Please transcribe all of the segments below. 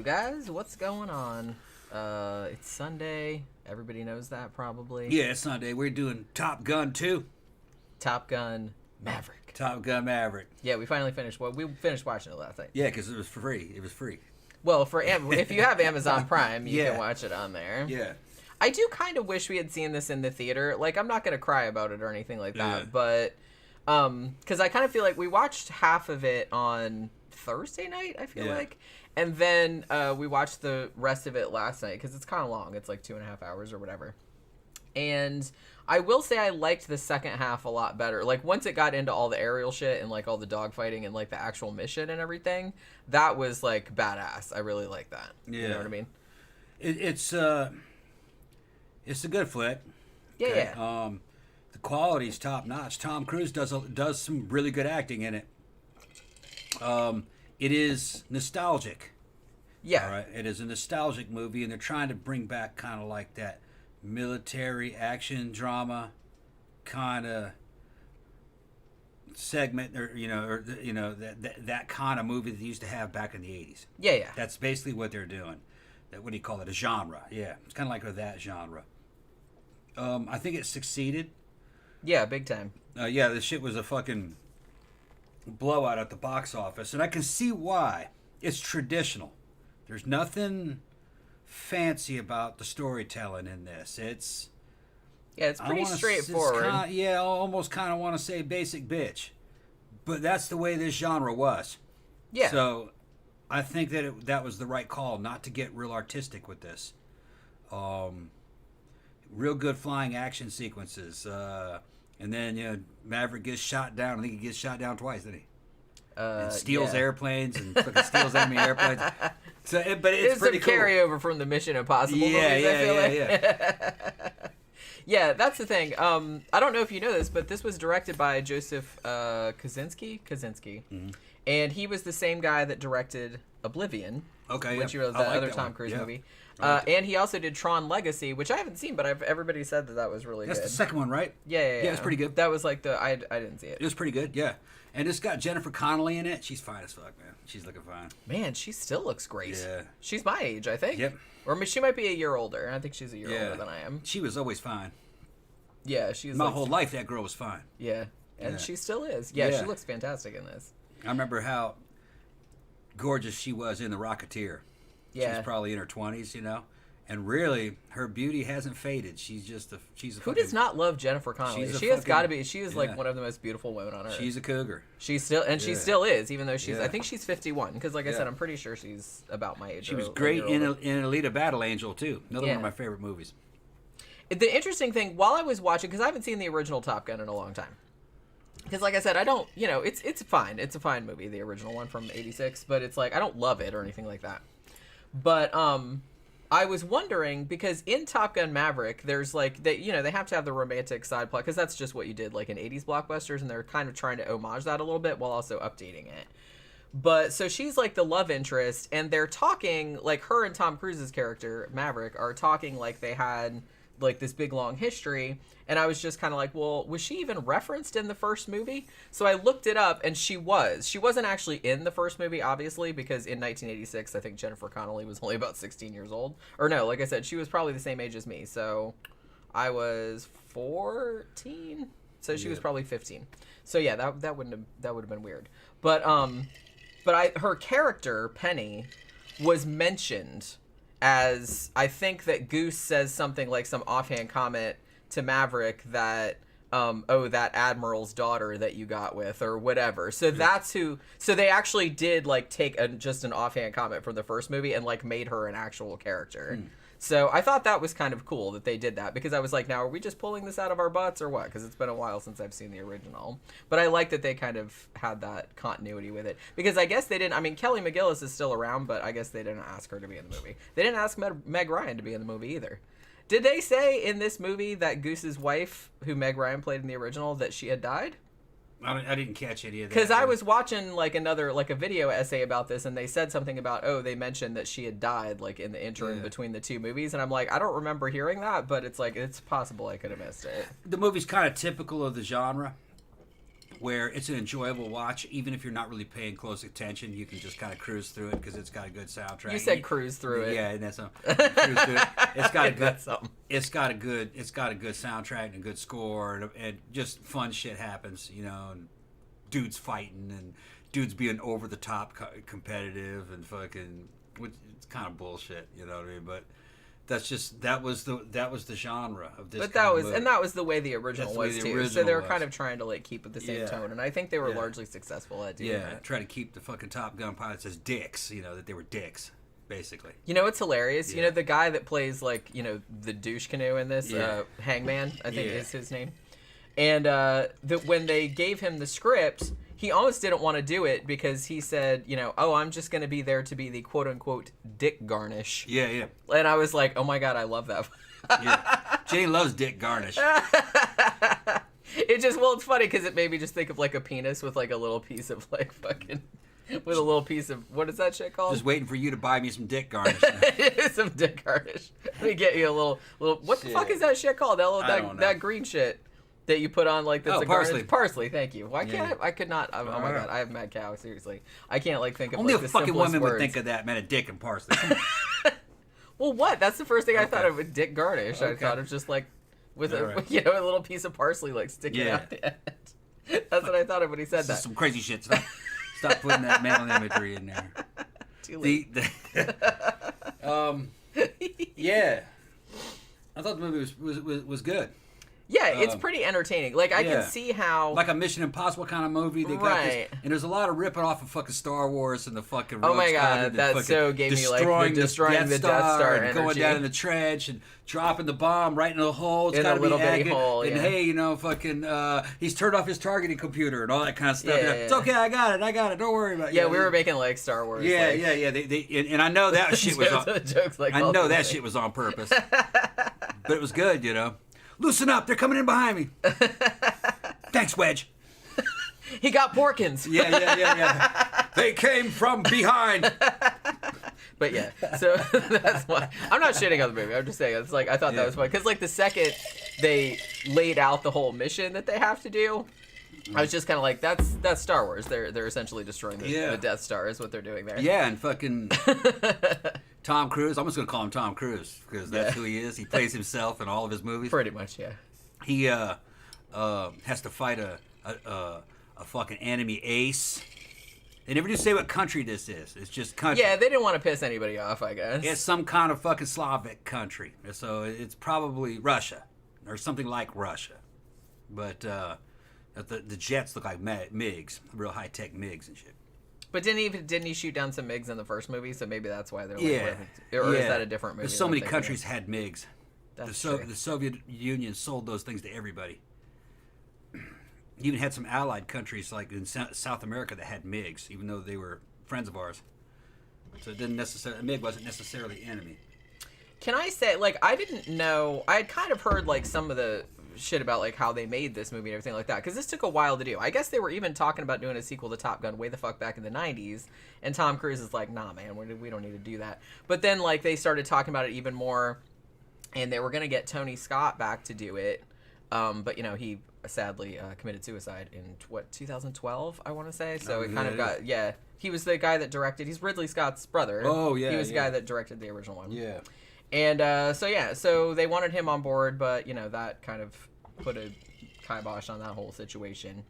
guys, what's going on? It's Sunday. Everybody knows that probably. Yeah, it's Sunday. We're doing Top Gun 2. Top Gun Maverick. Top Gun Maverick. Yeah, we finally finished. Well, we finished watching it last night. Yeah, because it was free. It was free. Well, if you have Amazon Prime, you can watch it on there. Yeah. I do kind of wish we had seen this in the theater. Like, I'm not going to cry about it or anything like that, but because I kind of feel like we watched half of it on Thursday night, I feel like. And then we watched the rest of it last night because it's kind of long. It's like 2.5 hours or whatever. And I will say I liked the second half a lot better. Like, once it got into all the aerial shit and, like, all the dogfighting and, like, the actual mission and everything, that was, like, badass. I really like that. Yeah. You know what I mean? It's a good flick. Yeah, okay. The quality's top-notch. Tom Cruise does some really good acting in it. It is nostalgic. Yeah. All right? It is a nostalgic movie, and they're trying to bring back kind of like that military action drama kind of segment, or that kind of movie that they used to have back in the 80s. Yeah. That's basically what they're doing. What do you call it? A genre. Yeah, it's kind of like that genre. I think it succeeded. Yeah, big time. Yeah, this shit was a fucking blowout at the box office, and I can see why. It's traditional. There's nothing fancy about the storytelling in this. It's pretty straightforward. I almost kind of want to say basic bitch, but that's the way this genre was. Yeah. So I think that was the right call, not to get real artistic with this. Real good flying action sequences. And then, Maverick gets shot down. I think he gets shot down twice, doesn't he? And steals airplanes and fucking steals enemy airplanes. So, but it's pretty cool. Carryover from the Mission Impossible movies, I feel like. Yeah, that's the thing. I don't know if you know this, but this was directed by Joseph Kosinski. Mm-hmm. And he was the same guy that directed Oblivion. Okay, which was the other Tom Cruise movie. And he also did Tron Legacy, which I haven't seen, but everybody said that was really good. That's the second one, right? Yeah. Yeah, it's pretty good. That was like I didn't see it. It was pretty good, yeah. And it's got Jennifer Connelly in it. She's fine as fuck, man. She's looking fine. Man, she still looks great. Yeah. She's my age, I think. Yep. Or she might be a year older. I think she's a year older than I am. She was always fine. Yeah, she's my whole life that girl was fine. Yeah. And she still is. Yeah, she looks fantastic in this. I remember how gorgeous she was in The Rocketeer. Yeah. She's probably in her 20s, And really, her beauty hasn't faded. She's a Who does not love Jennifer Connelly? She has got to be. She is like one of the most beautiful women on earth. She's a cougar. She still is, even though she's. I think she's 51. Because, like I said, I'm pretty sure she's about my age. She was great in Alita Battle Angel too. Another one of my favorite movies. The interesting thing, while I was watching, because I haven't seen the original Top Gun in a long time. Because, like I said, I don't. It's fine. It's a fine movie, the original one from '86. But it's like I don't love it or anything like that. But I was wondering, because in Top Gun Maverick, there's like they have to have the romantic side plot, because that's just what you did like in 80s blockbusters, and they're kind of trying to homage that a little bit while also updating it. But so she's like the love interest, and they're talking like her and Tom Cruise's character Maverick are talking like they had like this big long history, and I was just kind of like, well, was she even referenced in the first movie? So I looked it up, and she wasn't actually in the first movie, obviously, because in 1986 I think Jennifer Connelly was only about 16 years old, or no, like I said, she was probably the same age as me, so I was 14, so she was probably 15. So yeah, that would have been weird, but her character Penny was mentioned as, I think that Goose says something like some offhand comment to Maverick that, that Admiral's daughter that you got with, or whatever. So that's who, so they actually did like take just an offhand comment from the first movie and like made her an actual character. So I thought that was kind of cool that they did that, because I was like, now are we just pulling this out of our butts or what? Because it's been a while since I've seen the original. But I like that they kind of had that continuity with it, because I guess they didn't, I mean, Kelly McGillis is still around, but I guess they didn't ask her to be in the movie. They didn't ask Meg Ryan to be in the movie either. Did they say in this movie that Goose's wife, who Meg Ryan played in the original, that she had died? I didn't catch any of that. Because I was watching like a video essay about this, and they said something about, they mentioned that she had died like in the interim between the two movies, and I'm like, I don't remember hearing that, but it's like, it's possible I could have missed it. The movie's kind of typical of the genre. where it's an enjoyable watch, even if you're not really paying close attention. You can just kind of cruise through it because it's got a good soundtrack. You said cruise through it. Yeah, that's something. Cruise through it. It's got a good. It's got a good soundtrack and a good score, and just fun shit happens. And dudes fighting and dudes being over the top competitive and fucking. It's kind of bullshit, you know what I mean? But. That was the genre of this. But that was the way the original was too. So they were kind of trying to like keep it the same tone, and I think they were largely successful at doing that. Try to keep the fucking Top Gun pilots as dicks, that they were dicks, basically. It's hilarious. The guy that plays like the douche canoe in this, Hangman, I think is his name, and when they gave him the script. He almost didn't want to do it because he said, I'm just going to be there to be the quote-unquote dick garnish. Yeah, yeah. And I was like, oh my God, I love that. Yeah. Jane loves dick garnish. It's funny because it made me just think of like a penis with like a little piece of like fucking, with a little piece of, what is that shit called? Just waiting for you to buy me some dick garnish. Some dick garnish. Let me get you a little, what the fuck is that shit called? That green shit. That you put on like that's parsley. Parsley, thank you. Why can't I could not? Oh my God, I have mad cow. Seriously, I can't like think of only like, a the fucking woman words. would think of that. Man, a dick and parsley. Well, what? That's the first thing I thought of with dick garnish. I thought of just like with a a little piece of parsley like sticking out the end. That's what I thought of when he said that. Some crazy shit. Stop putting that male imagery in there. Too late. Yeah, I thought the movie was good. Yeah, it's pretty entertaining. Like, I can see how... Like a Mission Impossible kind of movie. They got this, and there's a lot of ripping off of fucking Star Wars and the fucking... Oh my God, that so gave me like destroying the Death Star and energy. going down in the trench and dropping the bomb right in the hole. It's in a little bitty hole, and hey, fucking... he's turned off his targeting computer and all that kind of stuff. Yeah. It's okay, I got it. Don't worry about it. Yeah, we were making like Star Wars. Yeah, like, and I know that shit was on... jokes like I know that shit was on purpose. But it was good, Loosen up, they're coming in behind me. Thanks, Wedge. He got Porkins. Yeah. They came from behind. But yeah, so that's why. I'm not shitting on the movie. I'm just saying, it's like, I thought that was fun. Because like the second they laid out the whole mission that they have to do, I was just kind of like, that's Star Wars. They're essentially destroying the Death Star is what they're doing there. Yeah, and fucking Tom Cruise. I'm just gonna call him Tom Cruise because that's who he is. He plays himself in all of his movies. Pretty much, yeah. He has to fight a fucking enemy ace. They never do say what country this is. It's just country. Yeah, they didn't want to piss anybody off, I guess. It's some kind of fucking Slavic country, so it's probably Russia or something like Russia, but. The jets look like MiGs, real high tech MiGs and shit. But didn't he shoot down some MiGs in the first movie? So maybe that's why they're like, or is that a different movie? So many countries had MiGs. That's true. The Soviet Union sold those things to everybody. You even had some allied countries like in South America that had MiGs, even though they were friends of ours. So it didn't necessarily MiG wasn't necessarily enemy. Can I say, like, I didn't know, I had kind of heard like some of the shit about like how they made this movie and everything like that, because this took a while to do. I guess they were even talking about doing a sequel to Top Gun way the fuck back in the 90s, and Tom Cruise is like, nah man, we don't need to do that. But then like they started talking about it even more, and they were gonna get Tony Scott back to do it, but he sadly committed suicide in 2012 I want to say. So it kind of got he was the guy that directed, he's Ridley Scott's brother. He was the guy that directed the original one. And so they wanted him on board, but that kind of put a kibosh on that whole situation.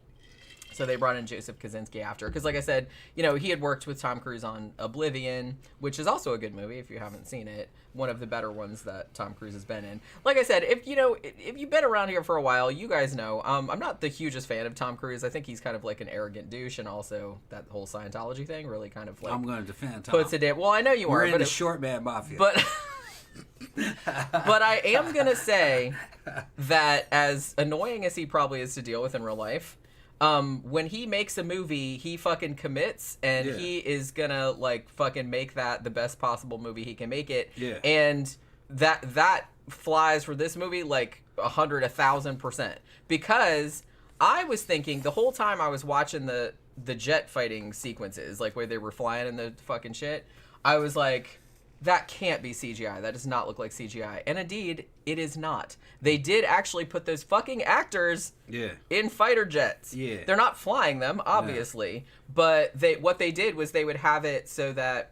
So they brought in Joseph Kosinski after, because like I said, he had worked with Tom Cruise on Oblivion, which is also a good movie if you haven't seen it. One of the better ones that Tom Cruise has been in. Like I said, if you've been around here for a while, you guys know I'm not the hugest fan of Tom Cruise. I think he's kind of like an arrogant douche, and also that whole Scientology thing really kind of like I'm going to defend Tom. Puts it in. Well, I know you are. We're in the short man mafia. But I am gonna say that as annoying as he probably is to deal with in real life, when he makes a movie, he fucking commits, and he is gonna like fucking make that the best possible movie he can make it. Yeah. And that flies for this movie like 1,000%, because I was thinking the whole time I was watching the jet fighting sequences, like where they were flying in the fucking shit, I was like, that can't be CGI. That does not look like CGI. And indeed, it is not. They did actually put those fucking actors in fighter jets. Yeah. They're not flying them, obviously. But what they did was they would have it so that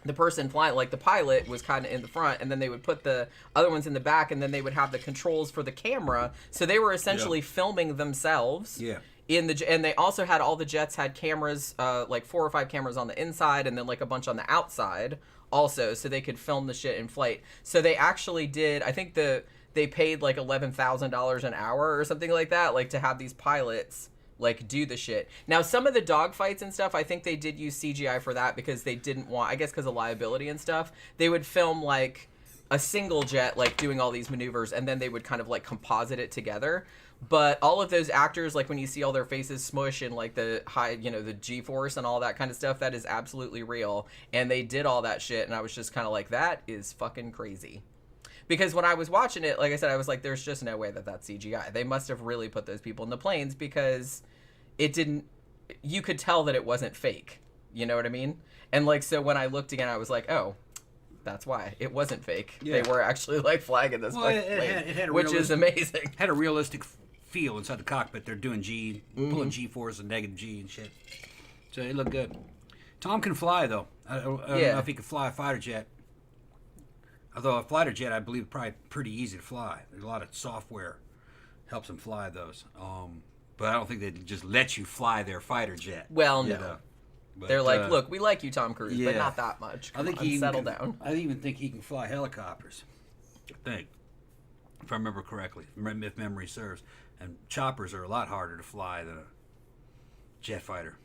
the person flying, like the pilot, was kind of in the front, and then they would put the other ones in the back, and then they would have the controls for the camera. So they were essentially filming themselves. Yeah. And they also had, all the jets had cameras, like 4 or 5 cameras on the inside, and then like a bunch on the outside also, so they could film the shit in flight. So they actually did, I think they paid like $11,000 an hour or something like that, like to have these pilots like do the shit. Now, some of the dogfights and stuff, I think they did use CGI for that because they didn't want, I guess because of liability and stuff, they would film like a single jet like doing all these maneuvers, and then they would kind of like composite it together. But all of those actors, like when you see all their faces smush and like the high, you know, the G-force and all that kind of stuff, that is absolutely real. And they did all that shit, and I was just kind of like, that is fucking crazy. Because when I was watching it, like I said, I was like, there's just no way that that's CGI. They must have really put those people in the planes, because it didn't, you could tell that it wasn't fake. You know what I mean? And like, so when I looked again, I was like, oh, that's why. It wasn't fake. Yeah. They were actually like flying this plane, it had which is amazing. Had a realistic feel inside the cockpit. They're doing pulling G-force and negative G and shit. So it looked good. Tom can fly, though. I don't know if he can fly a fighter jet. Although a fighter jet, I believe, probably pretty easy to fly. There's a lot of software helps them fly those. But I don't think they just let you fly their fighter jet. Well, no. But, they're like, look, we like you, Tom Cruise, but not that much. Come on, settle down. I even think he can fly helicopters. I think, if I remember correctly, if memory serves. And choppers are a lot harder to fly than a jet fighter.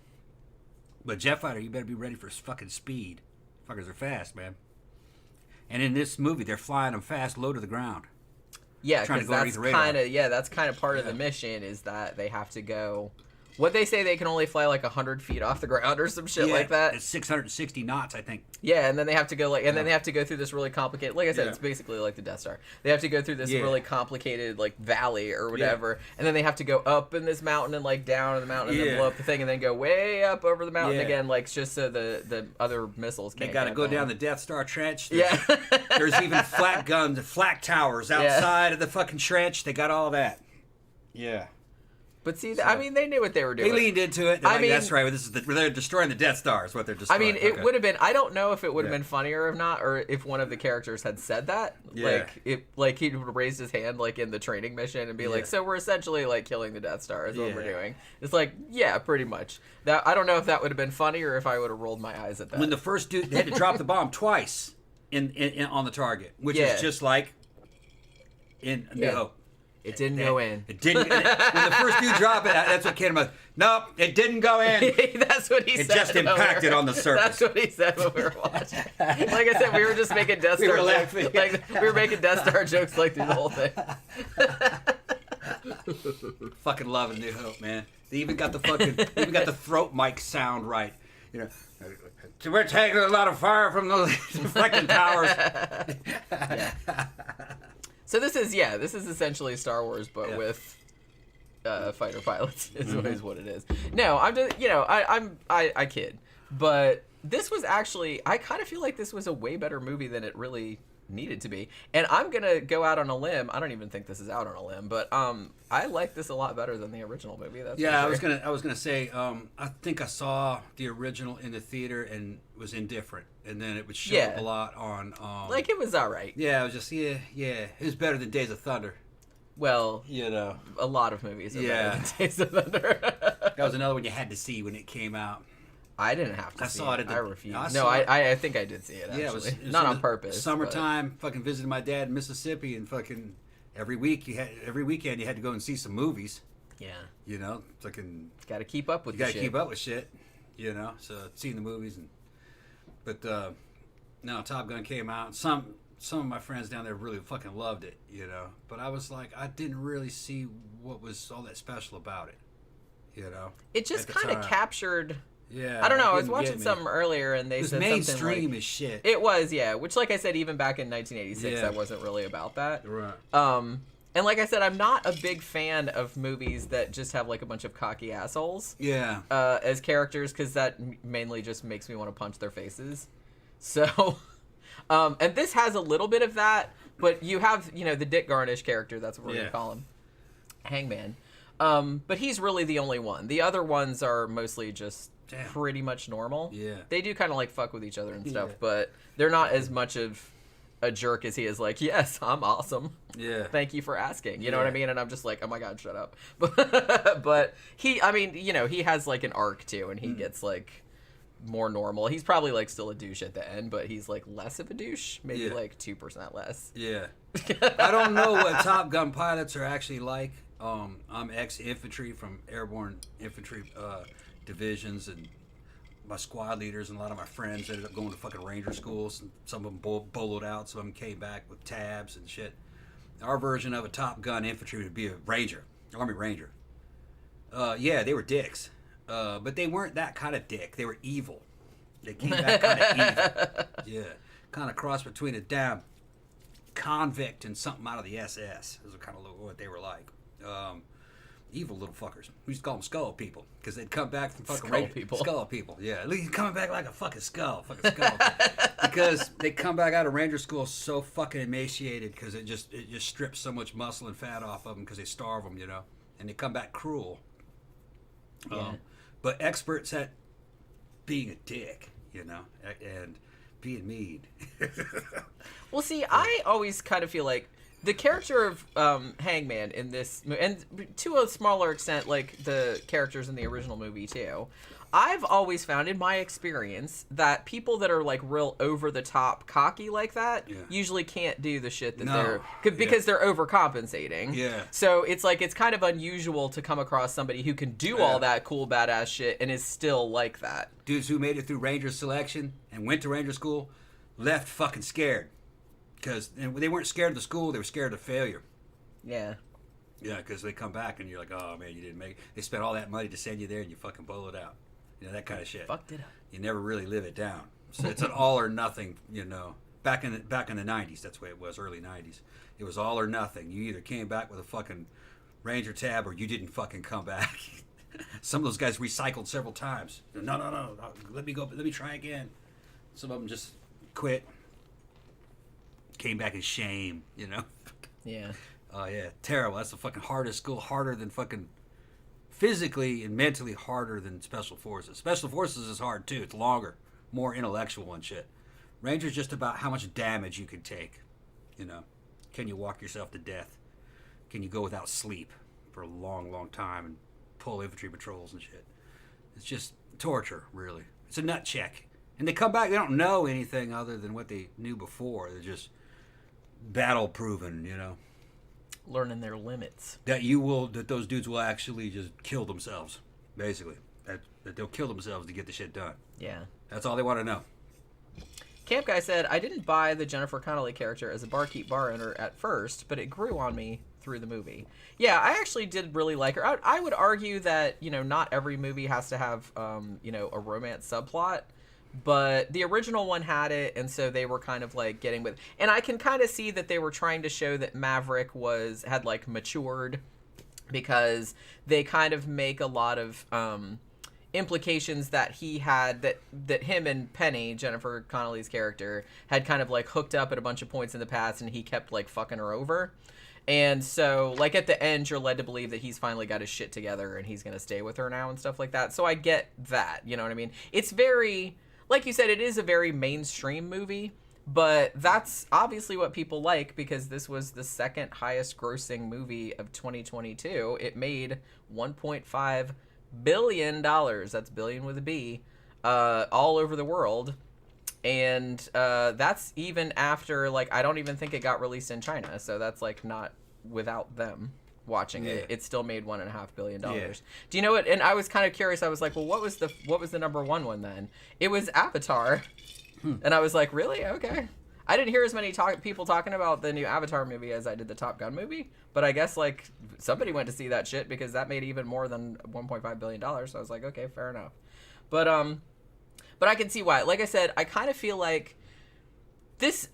But jet fighter, you better be ready for fucking speed. Fuckers are fast, man. And in this movie, they're flying them fast, low to the ground. Yeah, because that's kind of part of the mission, is that they have to go. What they say, they can only fly like 100 feet off the ground or some shit like that. It's 660 knots, I think. Yeah, and then they have to go then they have to go through this really complicated. Like I said, it's basically like the Death Star. They have to go through this really complicated like valley or whatever, and then they have to go up in this mountain and like down in the mountain and then blow up the thing and then go way up over the mountain again, like just so the other missiles can't. They got to go down the Death Star trench. There's even flak guns, flak towers outside of the fucking trench. They got all that. Yeah. But see, I mean, they knew what they were doing. They leaned into it. I mean, that's right. They're destroying the Death Star is what they're destroying. I mean, it would have been, I don't know if it would have been funnier or not, or if one of the characters had said that. Yeah. Like he would have raised his hand, like, in the training mission and be like, so we're essentially, like, killing the Death Star is what we're doing. It's like, yeah, pretty much. That I don't know if that would have been funny or if I would have rolled my eyes at that. When the first dude, they had to drop the bomb twice on the target, which is just like in New Hope. It didn't go in. It didn't. When the first dude dropped it, that's what came about. Nope, it didn't go in. That's what he said. It just impacted on the surface. That's what he said when we were watching. Like I said, we were just making Death Star jokes. Like, we were making Death Star jokes like through the whole thing. Fucking loving New Hope, man. They even got the throat mic sound right. You know, we're taking a lot of fire from those fucking towers. So this is essentially Star Wars, but with fighter pilots is what it is. No, I'm just, I kid, but this was actually, I kind of feel like this was a way better movie than it really needed to be. And I'm gonna go out on a limb. I don't even think this is out on a limb, but I like this a lot better than the original movie. That's I was gonna say I think I saw the original in the theater and was indifferent, and then it would show up a lot on like it was all right. Yeah, it was just it was better than Days of Thunder. Well, a lot of movies are better than Days of Thunder. That was another one you had to see when it came out. I didn't have to see it. I refused. I think I did see it, actually. Yeah, it was not on purpose. Summertime, fucking visited my dad in Mississippi, and fucking every weekend you had to go and see some movies. Yeah. Fucking... Got to keep up with shit. You got to keep up with shit, so seeing the movies. But no, Top Gun came out, and some of my friends down there really fucking loved it, But I was like, I didn't really see what was all that special about it, It just kind of captured... Yeah, I don't know. I was watching something earlier, and they said something like... mainstream as shit. It was, yeah. Which, like I said, even back in 1986, I wasn't really about that. Right. And like I said, I'm not a big fan of movies that just have, like, a bunch of cocky assholes. Yeah. As characters, because that mainly just makes me want to punch their faces. So... And this has a little bit of that, but you have, you know, the Dick Garnish character, that's what we're going to call him, Hangman. But he's really the only one. The other ones are mostly just pretty much normal. Yeah. They do kind of like fuck with each other and stuff, but they're not as much of a jerk as he is like, yes, I'm awesome. Yeah. Thank you for asking. You know what I mean? And I'm just like, oh my God, shut up. But he, I mean, you know, he has like an arc too, and he gets like more normal. He's probably like still a douche at the end, but he's like less of a douche, maybe like 2% less. Yeah. I don't know what Top Gun pilots are actually like. I'm ex-infantry from airborne infantry divisions, and my squad leaders and a lot of my friends ended up going to fucking ranger schools, and some of them boloed out, some of them came back with tabs and shit. Our version of a Top Gun infantry would be a ranger, army ranger. Yeah, they were dicks, but they weren't that kind of dick. They were evil. They came back kind of evil. Yeah, kind of cross between a damn convict and something out of the SS. Is kind of what they were like. Evil little fuckers. We used to call them skull people because they'd come back from fucking skull people. Skull people, yeah. He's coming back like a fucking skull, because they come back out of ranger school so fucking emaciated because it just strips so much muscle and fat off of them because they starve them, you know, and they come back cruel. Yeah. But experts at being a dick, you know, and being mean. Well, see, I always kind of feel like the character of Hangman in this, and to a smaller extent, like the characters in the original movie too, I've always found in my experience that people that are like real over the top cocky like that usually can't do the shit that because they're overcompensating. Yeah. So it's like it's kind of unusual to come across somebody who can do all that cool badass shit and is still like that. Dudes who made it through Ranger selection and went to Ranger school left fucking scared. Because they weren't scared of the school, they were scared of failure. Yeah. Yeah, because they come back and you're like, oh man, you didn't make it. They spent all that money to send you there and you fucking blow it out. You know, that kind of shit. Fucked it up. You never really live it down. So it's an all or nothing, you know. Back in the 90s, that's the way it was, early 90s. It was all or nothing. You either came back with a fucking Ranger tab or you didn't fucking come back. Some of those guys recycled several times. No, let me try again. Some of them just quit. Came back in shame, you know? Yeah. Oh, yeah. Terrible. That's the fucking hardest school. Harder than fucking physically and mentally harder than Special Forces. Special Forces is hard, too. It's longer, more intellectual and shit. Ranger's just about how much damage you can take, you know? Can you walk yourself to death? Can you go without sleep for a long, long time and pull infantry patrols and shit? It's just torture, really. It's a nut check. And they come back, they don't know anything other than what they knew before. They're just battle proven, you know, learning their limits. That those dudes will actually just kill themselves, basically. That they'll kill themselves to get the shit done. Yeah, that's all they want to know. Camp Guy said, I didn't buy the Jennifer Connelly character as a barkeep bar owner at first, but it grew on me through the movie. Yeah, I actually did really like her. I would argue that, you know, not every movie has to have you know, a romance subplot. But the original one had it, and so they were kind of like getting with, and I can kind of see that they were trying to show that Maverick had like matured, because they kind of make a lot of implications that he had, that him and Penny, Jennifer Connelly's character, had kind of like hooked up at a bunch of points in the past, and he kept like fucking her over. And so, like, at the end, you're led to believe that he's finally got his shit together and he's going to stay with her now and stuff like that. So I get that, you know what I mean? It's very, like you said, it is a very mainstream movie, but that's obviously what people like, because this was the second highest grossing movie of 2022. It made $1.5 billion. That's billion with a B, all over the world. And that's even after, like, I don't even think it got released in China. So that's, like, not without them watching it. It still made $1.5 billion. Yeah. Do you know what? And I was kind of curious. I was like, well, what was the number one then? It was Avatar. And I was like, really? Okay. I didn't hear as many people talking about the new Avatar movie as I did the Top Gun movie. But I guess, like, somebody went to see that shit because that made even more than $1.5 billion. So I was like, okay, fair enough. But I can see why. Like I said, I kind of feel like this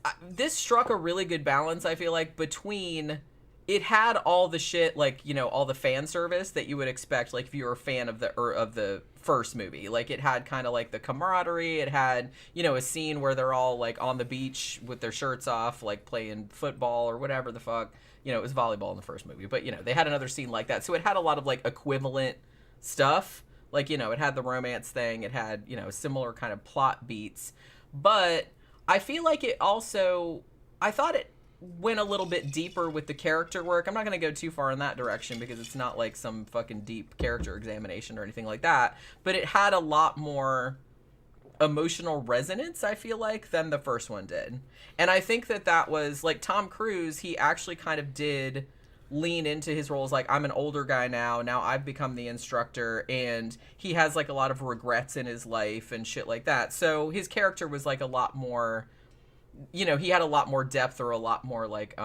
struck a really good balance, I feel like, between it had all the shit, like, you know, all the fan service that you would expect, like, if you were a fan of the first movie. Like, it had kind of, like, the camaraderie. It had, you know, a scene where they're all, like, on the beach with their shirts off, like, playing football or whatever the fuck. You know, it was volleyball in the first movie. But, you know, they had another scene like that. So it had a lot of, like, equivalent stuff. Like, you know, it had the romance thing. It had, you know, similar kind of plot beats. But I feel like it also... I thought it went a little bit deeper with the character work. I'm not going to go too far in that direction because it's not like some fucking deep character examination or anything like that. But it had a lot more emotional resonance, I feel like, than the first one did. And I think that was, like, Tom Cruise, he actually kind of did lean into his roles. Like, I'm an older guy now I've become the instructor, and he has, like, a lot of regrets in his life and shit like that. So his character was, like, a lot more... You know, he had a lot more depth or a lot more, like,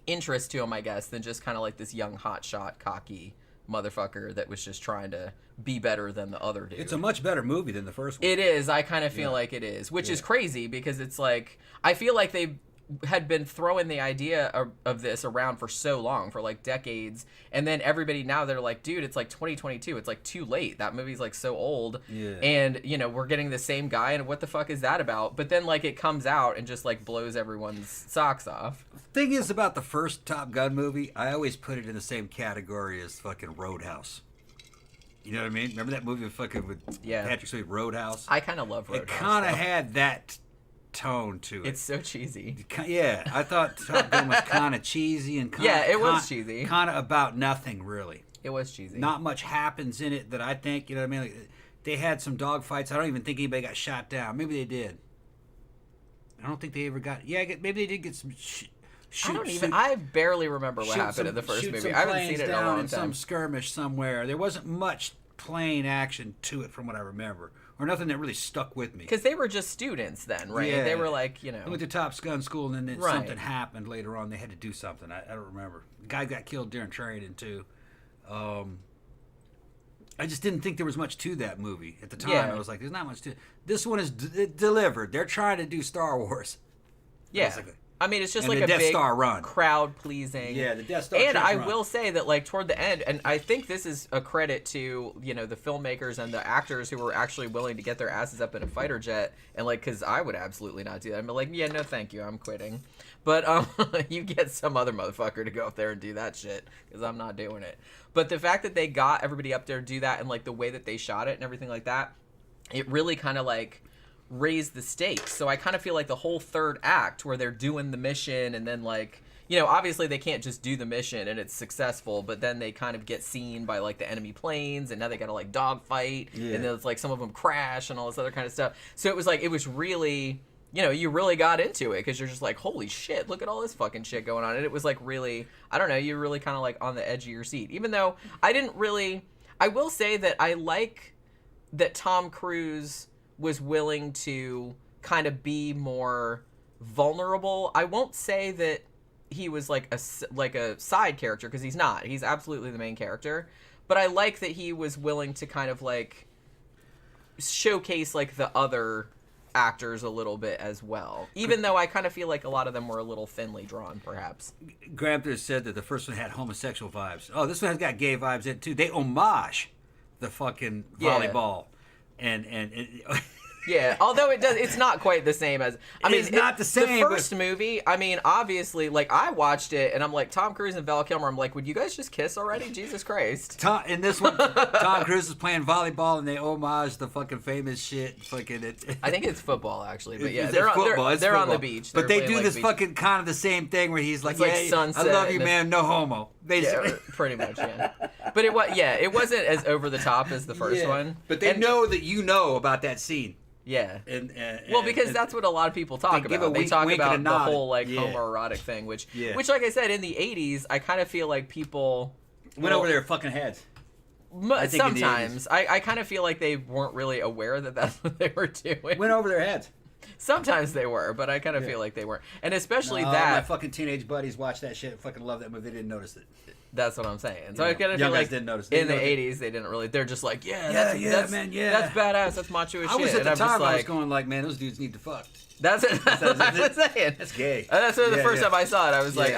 interest to him, I guess, than just kind of like this young, hotshot, cocky motherfucker that was just trying to be better than the other dude. It's a much better movie than the first one. It is. I kind of feel like it is, which is crazy because it's like, I feel like they had been throwing the idea of this around for so long, for like decades, and then everybody now they're like, dude, it's like 2022, it's like too late, that movie's like so old, and you know, we're getting the same guy, and what the fuck is that about? But then like it comes out and just like blows everyone's socks off. Thing is about the first Top Gun movie, I always put it in the same category as fucking Roadhouse. You know what I mean? Remember that movie with Patrick Swayze, Roadhouse? I kind of love Roadhouse. It kind of had that tone to it. It's so cheesy. Yeah, I thought Top Gun was kind of cheesy and was cheesy. Kind of about nothing, really. It was cheesy. Not much happens in it that I think, you know what I mean? Like, they had some dogfights. I don't even think anybody got shot down. Maybe they did. I don't think they ever got... Yeah, maybe they did get some... I barely remember what happened in the first movie. I haven't seen it in a long time. Some skirmish somewhere. There wasn't much plane action to it from what I remember. Or nothing that really stuck with me. Because they were just students then, right? Yeah. They were like, you know... They went to Top Gun school and then something happened later on. They had to do something. I don't remember. The guy got killed during training too. I just didn't think there was much to that movie. At the time, I was like, there's not much to it. This one is delivered. They're trying to do Star Wars. Yeah. Basically. I mean, it's just and like a Death big Star run. crowd-pleasing. Yeah, the Death Star And I run. will say that, like, toward the end, and I think this is a credit to, you know, the filmmakers and the actors who were actually willing to get their asses up in a fighter jet, and, like, because I would absolutely not do that. I'd be like, yeah, no, thank you, I'm quitting. But you get some other motherfucker to go up there and do that shit, because I'm not doing it. But the fact that they got everybody up there to do that, and, like, the way that they shot it and everything like that, it really kind of, like... raise the stakes. So I kind of feel like the whole third act where they're doing the mission and then like, you know, obviously they can't just do the mission and it's successful, but then they kind of get seen by like the enemy planes and now they gotta like dogfight and then it's like some of them crash and all this other kind of stuff. So it was like, it was really, you know, you really got into it because you're just like, holy shit, look at all this fucking shit going on. And it was like really, I don't know, you're really kind of like on the edge of your seat. Even though I will say that I like that Tom Cruise was willing to kind of be more vulnerable. I won't say that he was like a side character because he's not. He's absolutely the main character. But I like that he was willing to kind of like showcase like the other actors a little bit as well. Even though I kind of feel like a lot of them were a little thinly drawn, perhaps. Gramthars said that the first one had homosexual vibes. Oh, this one has got gay vibes in it too. They homage the fucking volleyball. And yeah, although it's not quite the same as it's not the same. The first movie, I mean, obviously, like I watched it and I'm like Tom Cruise and Val Kilmer. I'm like, would you guys just kiss already? Jesus Christ! In this one, Tom Cruise is playing volleyball and they homage the fucking famous shit. I think it's football actually, but yeah, they're on the beach. But they do this fucking kind of the same thing where he's like, yeah, sunset, I love you, man, no homo. Basically. Yeah, pretty much, yeah. But it wasn't as over the top as the first one. But they know that you know about that scene. Yeah. Well, because that's what a lot of people talk about. They talk about the whole like homoerotic thing, which like I said, in the 80s, I kind of feel like people went over their fucking heads. Sometimes I kind of feel like they weren't really aware that that's what they were doing. Went over their heads. Sometimes they were, but I kind of feel like they weren't. And especially that... my fucking teenage buddies watched that shit and fucking love that movie. They didn't notice it. That's what I'm saying. So I kind of feel like didn't notice. In the 80s, they didn't really... They're just like, that's badass. That's macho as shit. I was at the time, I was going like, man, those dudes need to fuck. That's what I was saying. That's gay. That's the first time I saw it. I was like,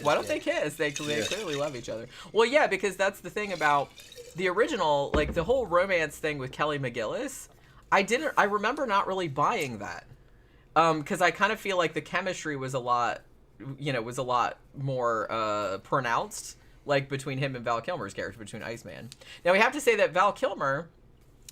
why don't gay. they kiss? They clearly love each other. Well, yeah, because that's the thing about the original, like the whole romance thing with Kelly McGillis. I remember not really buying that. Because I kind of feel like the chemistry was a lot more pronounced, like between him and Val Kilmer's character, between Iceman. Now we have to say that Val Kilmer,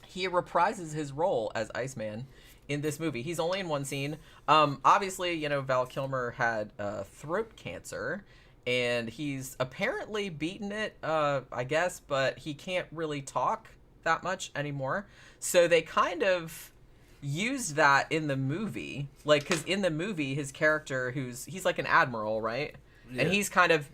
he reprises his role as Iceman in this movie. He's only in one scene. Obviously, Val Kilmer had throat cancer, and he's apparently beaten it, I guess, but he can't really talk that much anymore. So they kind of used that in the movie, like, because in the movie his character, he's like an admiral, right? Yeah. And he's kind of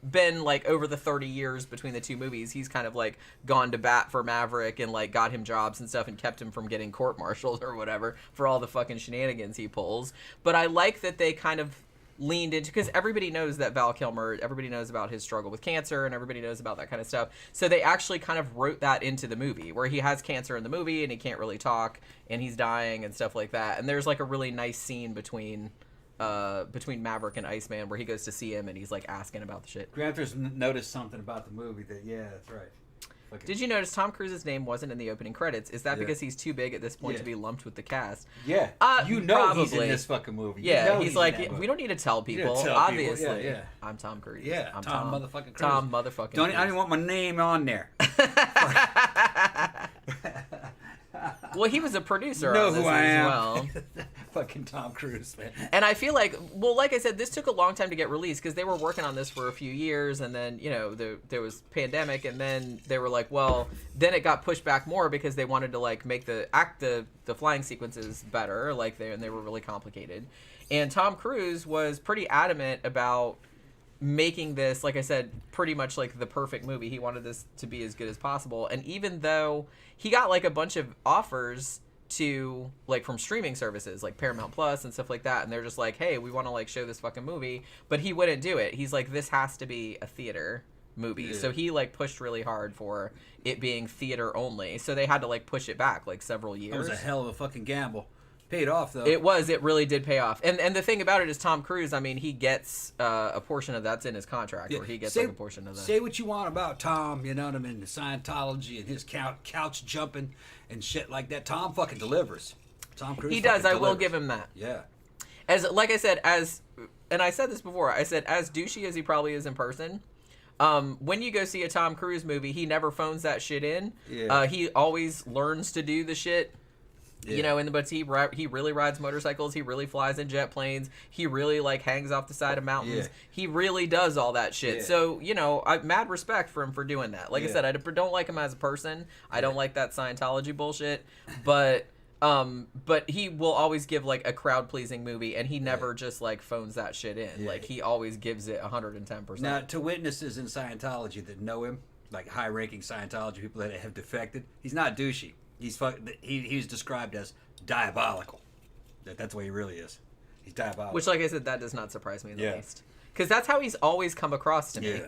been like, over the 30 years between the two movies, he's kind of like gone to bat for Maverick and like got him jobs and stuff and kept him from getting court-martialed or whatever for all the fucking shenanigans he pulls. But I like that they kind of leaned into, because everybody knows that Val Kilmer, everybody knows about his struggle with cancer and everybody knows about that kind of stuff. So they actually kind of wrote that into the movie, where he has cancer in the movie and he can't really talk and he's dying and stuff like that. And there's like a really nice scene between Maverick and Iceman where he goes to see him and he's like asking about the shit. Granthars noticed something about the movie that's right. Did you notice Tom Cruise's name wasn't in the opening credits? Is that because he's too big at this point to be lumped with the cast? Yeah. Probably. He's in this fucking movie. Yeah, he's like, we don't need to tell people, obviously. People. Yeah. I'm Tom Cruise. Yeah, I'm Tom motherfucking Cruise. Tom motherfucking Cruise. I didn't want my name on there. Well, he was a producer know on this who I am. as well. Fucking Tom Cruise, man. And I feel like, like I said, this took a long time to get released because they were working on this for a few years, and then, there was pandemic, and then they were like, well, then it got pushed back more because they wanted to like make the flying sequences better, like they were really complicated. And Tom Cruise was pretty adamant about making this, like I said, pretty much like the perfect movie. He wanted this to be as good as possible. And even though he got like a bunch of offers to like from streaming services like Paramount Plus and stuff like that, and they're just like, hey, we want to like show this fucking movie, but he wouldn't do it. He's like, this has to be a theater movie. So he like pushed really hard for it being theater only. So they had to like push it back like several years. That was a hell of a fucking gamble. Paid off though. It really did pay off. And the thing about it is Tom Cruise, I mean, he gets a portion of that's in his contract, where he gets like a portion of that. Say what you want about Tom, you know what I mean, Scientology and his couch jumping and shit like that. Tom fucking delivers. Tom Cruise. He does. I will give him that. Yeah. Like I said, and I said this before, I said as douchey as he probably is in person, when you go see a Tom Cruise movie, he never phones that shit in. Yeah. He always learns to do the shit. Yeah. But he really rides motorcycles. He really flies in jet planes. He really like hangs off the side of mountains. Yeah. He really does all that shit. Yeah. So I mad respect for him for doing that. Like I said, I don't like him as a person. I don't like that Scientology bullshit. But he will always give like a crowd pleasing movie, and he never just like phones that shit in. Yeah. Like he always gives it 110%. Now, to witnesses in Scientology that know him, like high ranking Scientology people that have defected, he's not douchey. He's described as diabolical. That's what he really is. He's diabolical. Which, like I said, that does not surprise me in the least. Because that's how he's always come across to me. Yeah.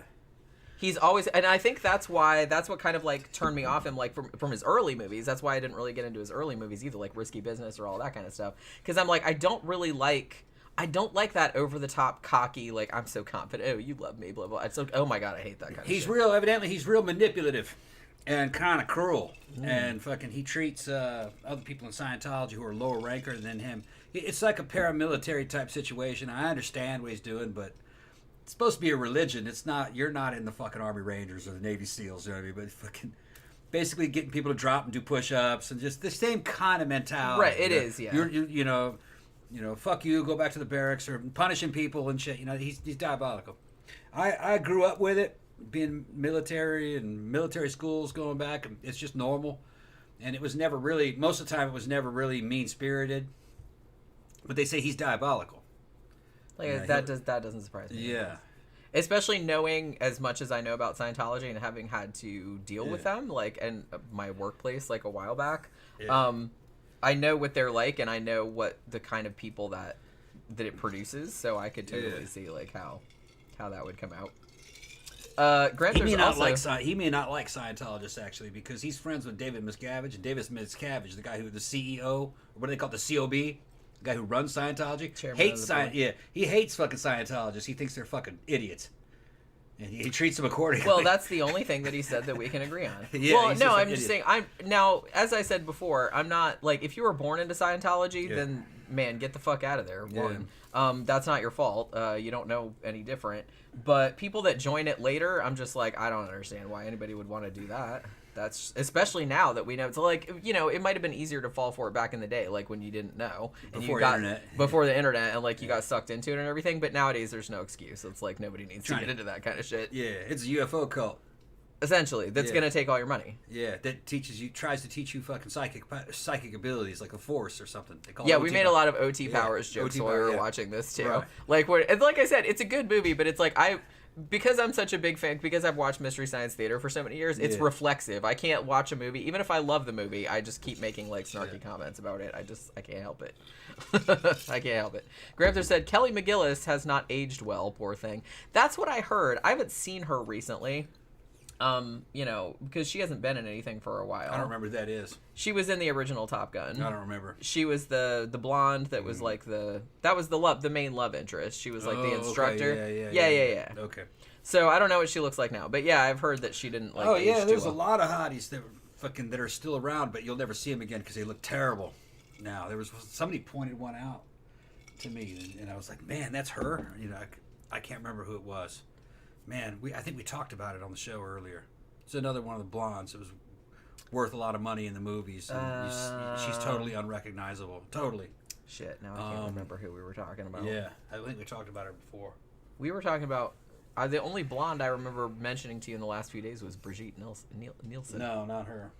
He's always, and I think that's what kind of like turned me off him, like from his early movies. That's why I didn't really get into his early movies either, like Risky Business or all that kind of stuff. Because I'm like, I don't like that over the top cocky, like I'm so confident. Oh, you love me, blah blah. Oh my god, I hate that kind of shit. He's real manipulative. And kind of cruel, and fucking he treats other people in Scientology who are lower ranker than him. It's like a paramilitary type situation. I understand what he's doing, but it's supposed to be a religion. It's not. You're not in the fucking Army Rangers or the Navy SEALs, you know what I mean? But fucking basically getting people to drop and do push-ups and just the same kind of mentality. Right, it is, yeah. You're fuck you, go back to the barracks, or punishing people and shit. He's diabolical. I grew up with it. Being military and military schools going back, it's just normal. And it was never really, most of the time it was never really mean-spirited. But they say he's diabolical. Like that doesn't surprise me. Yeah. Especially knowing as much as I know about Scientology and having had to deal with them, like in my workplace like a while back. Yeah. I know what they're like, and I know what the kind of people that it produces, so I could totally see like how that would come out. He may not like Scientologists actually, because he's friends with David Miscavige, and David Miscavige, the guy who the CEO, or what do they call it, the COB, the guy who runs Scientology, he hates fucking Scientologists. He thinks they're fucking idiots, and he treats them accordingly. Well, that's the only thing that he said that we can agree on. Yeah, well, no, I'm just saying. As I said before, I'm not like, if you were born into Scientology, then man, get the fuck out of there. One, that's not your fault. You don't know any different. But people that join it later, I'm just like, I don't understand why anybody would want to do that. That's especially now that we know. It's like, you know, it might have been easier to fall for it back in the day, like when you didn't know and before the internet, and like you got sucked into it and everything. But nowadays, there's no excuse. It's like nobody needs to get into that kind of shit. Yeah, it's a UFO cult. Essentially, that's gonna take all your money. Yeah, that tries to teach you fucking psychic abilities, like a force or something. They call we made a lot of OT powers jokes while we were watching this too. Right. Like I said, it's a good movie, but it's like because I'm such a big fan, because I've watched Mystery Science Theater for so many years, it's reflexive. I can't watch a movie, even if I love the movie, I just keep making like snarky comments about it. I can't help it. I can't help it. Gramthars said Kelly McGillis has not aged well, poor thing. That's what I heard. I haven't seen her recently. You know, because she hasn't been in anything for a while. I don't remember who that is. She was in the original Top Gun. I don't remember. She was the blonde that was like the main love interest. She was like the instructor. Okay. Yeah. Okay. So I don't know what she looks like now, but yeah, I've heard that she didn't like. Oh yeah, there's a lot of hotties that are still around, but you'll never see them again because they look terrible. Now there was somebody pointed one out to me, and I was like, man, that's her. You know, I can't remember who it was. Man, I think we talked about it on the show earlier. It's another one of the blondes. It was worth a lot of money in the movies. And she's totally unrecognizable. Totally. Shit, now I can't remember who we were talking about. Yeah, I think we talked about her before. We were talking about... the only blonde I remember mentioning to you in the last few days was Brigitte Nielsen. No, not her.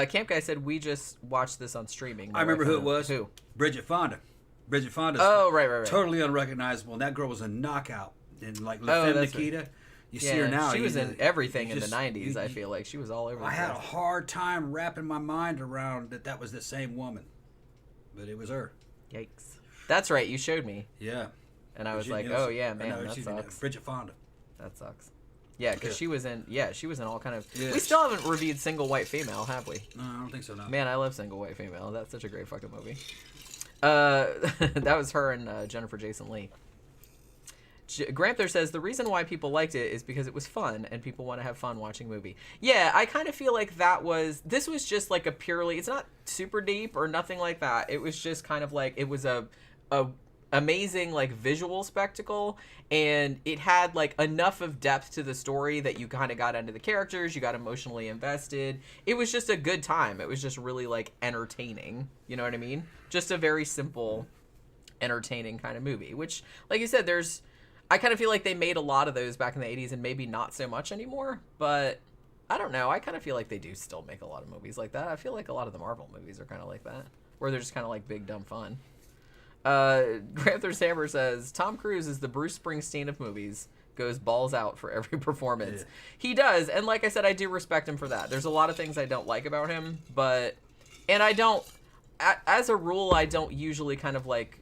Camp Guy said, we just watched this on streaming. I remember who it was. Who? Bridget Fonda. Bridget Fonda's right. Totally unrecognizable. And that girl was a knockout. And like La Femme Nikita, you see her now. She was in everything in the 90s, I feel like. She was all over the place. I had a hard time wrapping my mind around that was the same woman. But it was her. Yikes. That's right, you showed me. Yeah. And I was like, oh yeah, man, that sucks. Bridget Fonda. That sucks. Yeah, because she was in all kind of... Yeah, we still haven't reviewed Single White Female, have we? No, I don't think so, no. Man, I love Single White Female. That's such a great fucking movie. That was her and Jennifer Jason Leigh. Gramthars says the reason why people liked it is because it was fun and people want to have fun watching movie. Yeah, I kind of feel like this was just like a purely, it's not super deep or nothing like that. It was just kind of like, it was a amazing like visual spectacle, and it had like enough of depth to the story that you kind of got into the characters, you got emotionally invested. It was just a good time. It was just really like entertaining, you know what I mean? Just a very simple entertaining kind of movie, which like you said, I kind of feel like they made a lot of those back in the 80s and maybe not so much anymore, but I don't know, I kind of feel like they do still make a lot of movies like that. I feel like a lot of the Marvel movies are kind of like that, where they're just kind of like big dumb fun. Gramthars Hammer says Tom Cruise is the Bruce Springsteen of movies, goes balls out for every performance. Yeah. He does, and like I said, I do respect him for that. There's a lot of things I don't like about him, and I don't, as a rule, I don't usually kind of like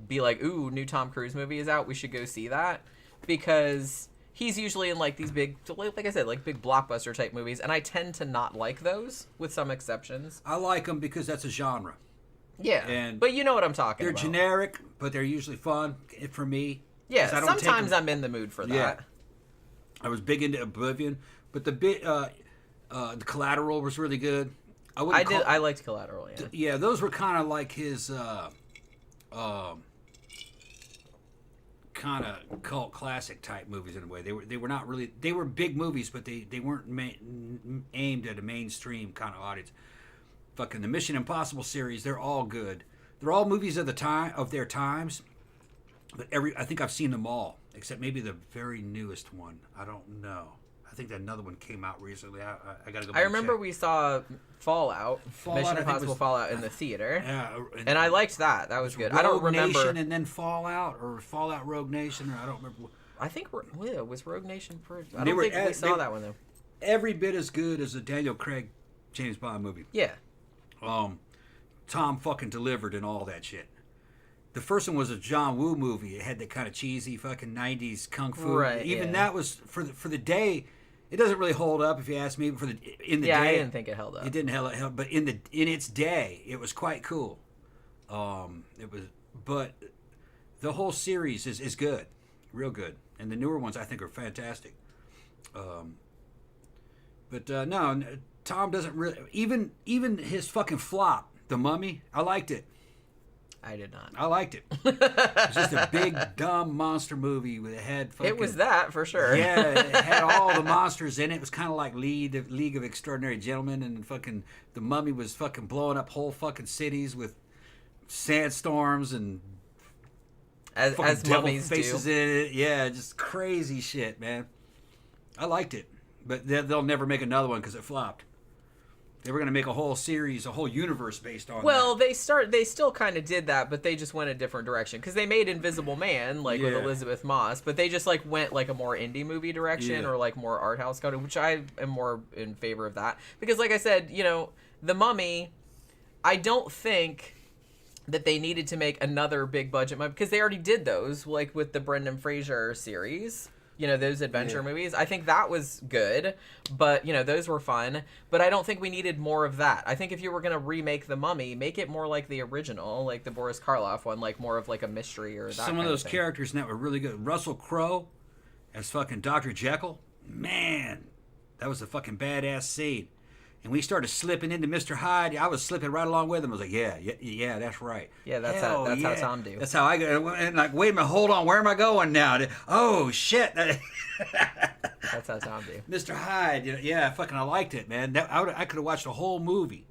be like, ooh, new Tom Cruise movie is out, we should go see that, because he's usually in like these big, like I said, like big blockbuster type movies, and I tend to not like those, with some exceptions. I like them because that's a genre. Yeah, but you know what I'm talking about. They're generic, but they're usually fun for me. Yeah, sometimes I'm in the mood for that. Yeah. I was big into Oblivion, but the Collateral was really good. I liked Collateral, yeah. Yeah, those were kind of like his kind of cult classic type movies in a way. They were not really, they were big movies, but they weren't aimed at a mainstream kind of audience. Fucking the Mission Impossible series, they're all good. They're all movies of their times, but I think I've seen them all except maybe the very newest one. I don't know. I think that another one came out recently. I gotta go back. I remember we saw Fallout, Mission Impossible Fallout in the theater. Yeah, and I liked that. That was good. Rogue I don't remember. Nation and then Fallout, or Fallout Rogue Nation, or I don't remember. I think was Rogue Nation first. I don't think we saw that one though. every bit as good as a Daniel Craig James Bond movie. Yeah. Tom fucking delivered and all that shit. The first one was a John Woo movie. It had that kind of cheesy fucking 90s kung fu. Right, Even that was for the day. It doesn't really hold up if you ask me. But in the day, I didn't think it held up. It didn't held up, but in its day, it was quite cool. But the whole series is good, real good, and the newer ones I think are fantastic. But no, Tom doesn't really even his fucking flop, The Mummy. I liked it. I did not. I liked it. It was just a big dumb monster movie with a head. It was that for sure. Yeah, it had all the monsters in it. It was kind of like League of Extraordinary Gentlemen, and fucking The Mummy was fucking blowing up whole fucking cities with sandstorms and as mummies faces do. in it. Yeah, just crazy shit, man. I liked it, but they'll never make another one because it flopped. They were going to make a whole series, a whole universe based on that. They still kind of did that, but they just went a different direction. Because they made Invisible Man, with Elizabeth Moss, but they just, went, a more indie movie direction or, more art house kind of, which I am more in favor of that. Because, like I said, The Mummy, I don't think that they needed to make another big budget movie, because they already did those, with the Brendan Fraser series. Those adventure movies. I think that was good, but, those were fun. But I don't think we needed more of that. I think if you were going to remake The Mummy, make it more like the original, like the Boris Karloff one, more of a mystery or that Some of those characters in that were really good. Russell Crowe as fucking Dr. Jekyll. Man, that was a fucking badass scene. And we started slipping into Mr. Hyde. I was slipping right along with him. I was like, yeah, that's right. Yeah, that's how Tom do. That's how I go. And wait a minute, hold on, where am I going now? Oh, shit. That's how Tom do. Mr. Hyde, I liked it, man. I could have watched a whole movie